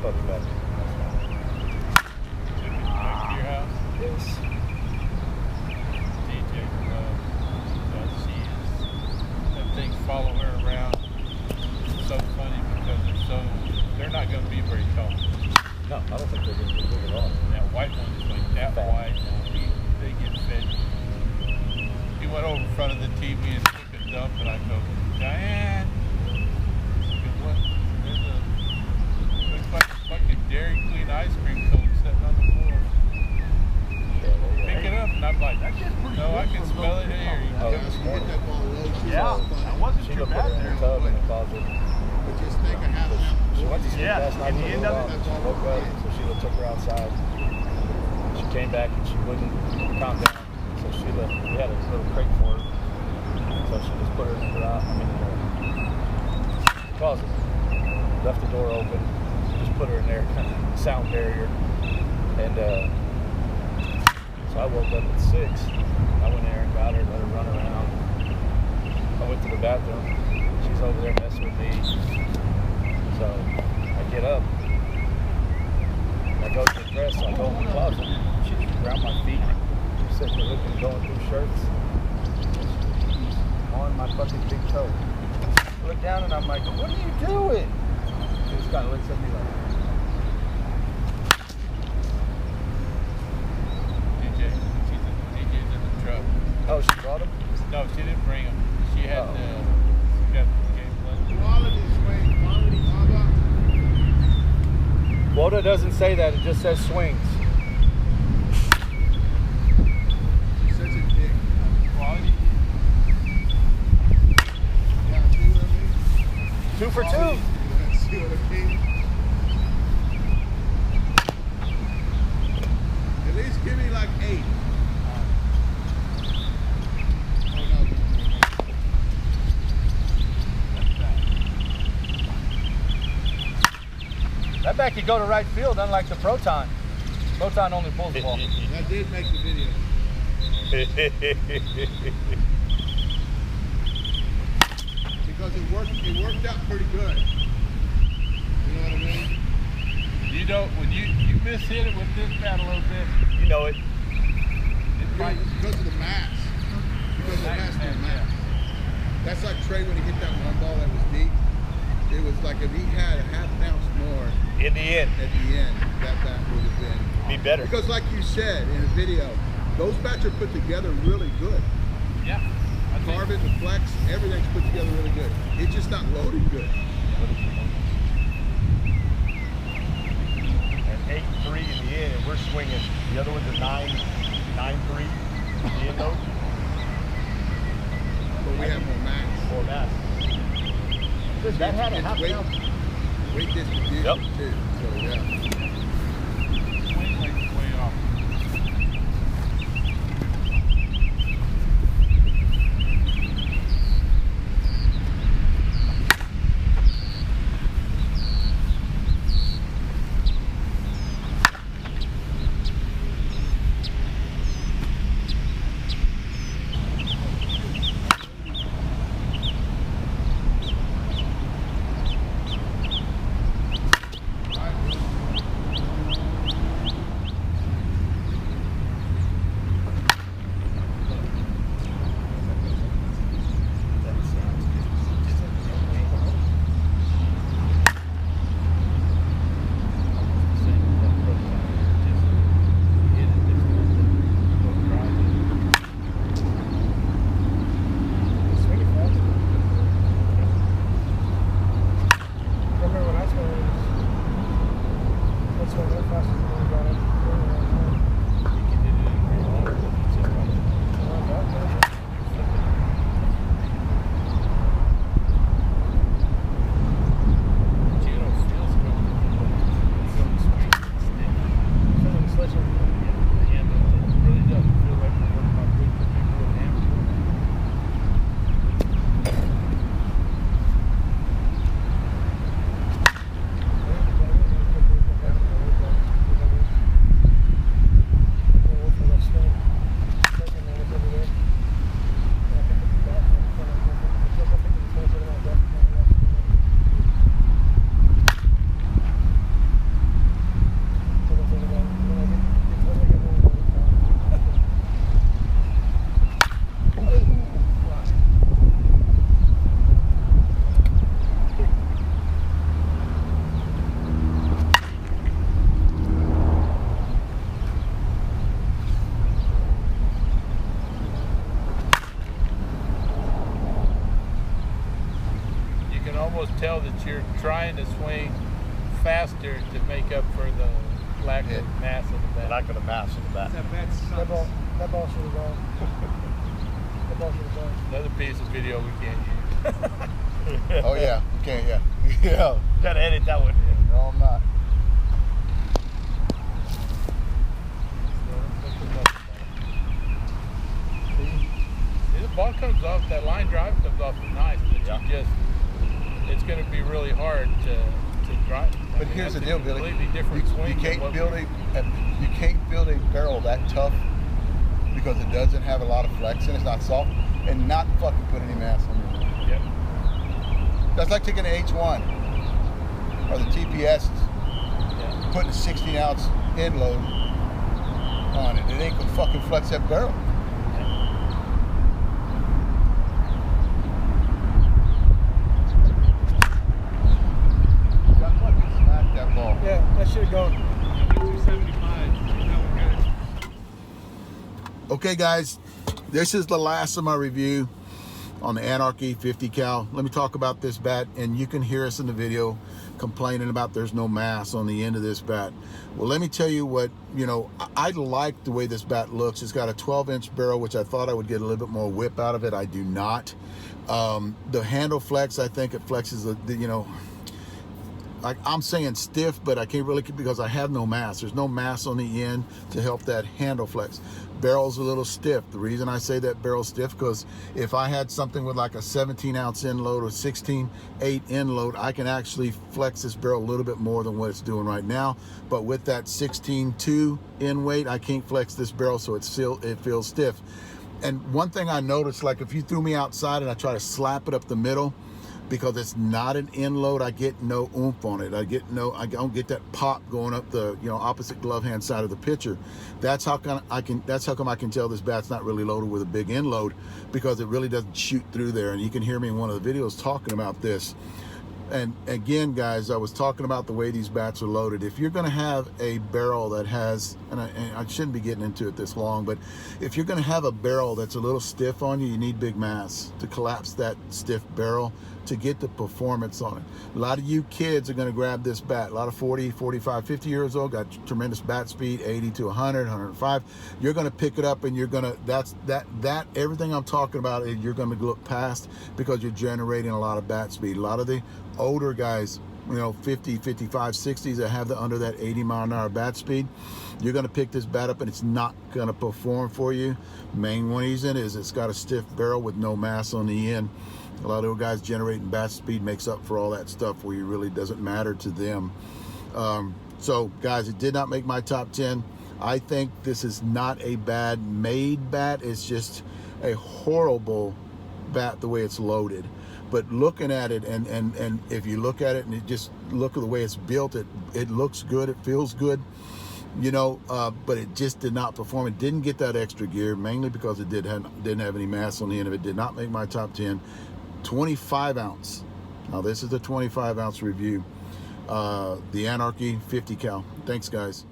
puppy back. Took it back to your house? Yes. DJ, she is, that things follow her around. It's so funny because they're not going to be very tall. No, I don't think they're going to be big at all. That white one is like that white. They get fed. He went over in front of the TV and took a dump, and I go, Diane. What? Looks like a fucking Dairy Queen ice cream cone sitting on the floor. Pick it up, and I'm like, no, I can smell it here. Oh, this morning. Yeah, that wasn't too Sheila put bad her in there. the tub in the closet. She went to sleep last night for a little while, and she woke up, so Sheila took her outside. She came back and she wouldn't calm down. So Sheila, we had a little crate for her. So she just put her in the closet. Left the door open. Just put her in there, kind of sound barrier. And so I woke up at 6. I went in there and got her, let her run around. I went to the bathroom. She's over there messing with me. So I get up. I go to the dress. I go in the closet. She's around my feet. She's sitting there looking, going through shirts. She's on my fucking big toe. I look down and I'm like, what are you doing? She just kind of looks at me like, DJ's in the truck. oh, she brought him? No, she didn't bring him. She had Oh. she got the game plan. Quality swing, quality mother. Woda doesn't say that, it just says swings. Such a dick. Quality. Yeah, see what I mean? 2 for 2. See what I mean? At least give me like 8. Oh no. That bat could go to right field, unlike the Proton. Proton only pulls the ball. That did make the video. Because it worked out pretty good. You know what I mean? You know, when you mishit it with this bat a little bit, You know it. it might. Because of the mass. Because of the mass to the mass. That's like Trey when he hit that one ball that was deep. It was like if he had a half an ounce more In the end. at the end, that bat would have been. Be better. Because like you said in the video, those bats are put together really good. Yeah. I think- Carbon, the flex, everything's put together really good. It's just not loaded good. And 8-3 in the end, and we're swinging. The other one's a 9-3 in the end though. But we have more mass. Or that. That had a half an ounce. Weight distribution Yep. too. So yeah. Swing weight's way off. almost tell that you're trying to swing faster to make up for the lack of mass of the bat. Lack of the mass of the bat. That ball should have gone. That ball should have gone. Another piece of video we can't use. Oh yeah, you can't. Yeah, yeah. Gotta edit that one. No, I'm not. See, the ball comes off, that line drive comes off nice, but it's going to be really hard to drive. But here's the deal, Billy. Completely different swing. You can't build a barrel that tough because it doesn't have a lot of flex and it's not soft, and not fucking put any mass on it. Yep. That's like taking an H1 or the TPS, putting a 16-ounce end load on it. It ain't gonna fucking flex that barrel. Got fucking smacked that ball. Yeah, that should have gone. 275. That one good. Okay, guys, this is the last of my review on the Anarchy 50Kal. Let me talk about this bat, and you can hear us in the video complaining about there's no mass on the end of this bat. Well, let me tell you what, you know, I like the way this bat looks. It's got a 12-inch barrel, which I thought I would get a little bit more whip out of it. I do not. The handle flex, I think it flexes, you know, I'm saying stiff, but I can't really, because I have no mass. There's no mass on the end to help that handle flex. Barrel's a little stiff. The reason I say that barrel's stiff, because if I had something with like a 17-ounce end load or 16.8 end load, I can actually flex this barrel a little bit more than what it's doing right now. But with that 16.2 end weight, I can't flex this barrel, so it feels stiff. And one thing I noticed, like if you threw me outside and I try to slap it up the middle, because it's not an end load, I get no oomph on it. I don't get that pop going up the, you know, opposite glove hand side of the pitcher. That's how come I can tell this bat's not really loaded with a big end load, because it really doesn't shoot through there. And you can hear me in one of the videos talking about this. And again, guys, I was talking about the way these bats are loaded. If you're gonna have a barrel that has, and I shouldn't be getting into it this long, but if you're gonna have a barrel that's a little stiff on you, you need big mass to collapse that stiff barrel to get the performance on it. A lot of you kids are gonna grab this bat. A lot of 40, 45, 50 years old, got tremendous bat speed, 80 to 100, 105. You're gonna pick it up and you're gonna, everything I'm talking about, you're gonna look past, because you're generating a lot of bat speed. A lot of the older guys, you know, 50, 55, 60s that have the under that 80 mile an hour bat speed, you're gonna pick this bat up and it's not gonna perform for you. Main reason is it's got a stiff barrel with no mass on the end. A lot of guys generating bat speed makes up for all that stuff where it really doesn't matter to them. So guys, it did not make my top 10. I think this is not a bad made bat. It's just a horrible bat the way it's loaded. But looking at it, and if you look at it and you just look at the way it's built, it looks good, it feels good, you know, but it just did not perform. It didn't get that extra gear, mainly because it didn't have any mass on the end of it. Did not make my top 10. 25 ounce. Now this is the 25 ounce review. The Anarchy 50Kal. Thanks, guys.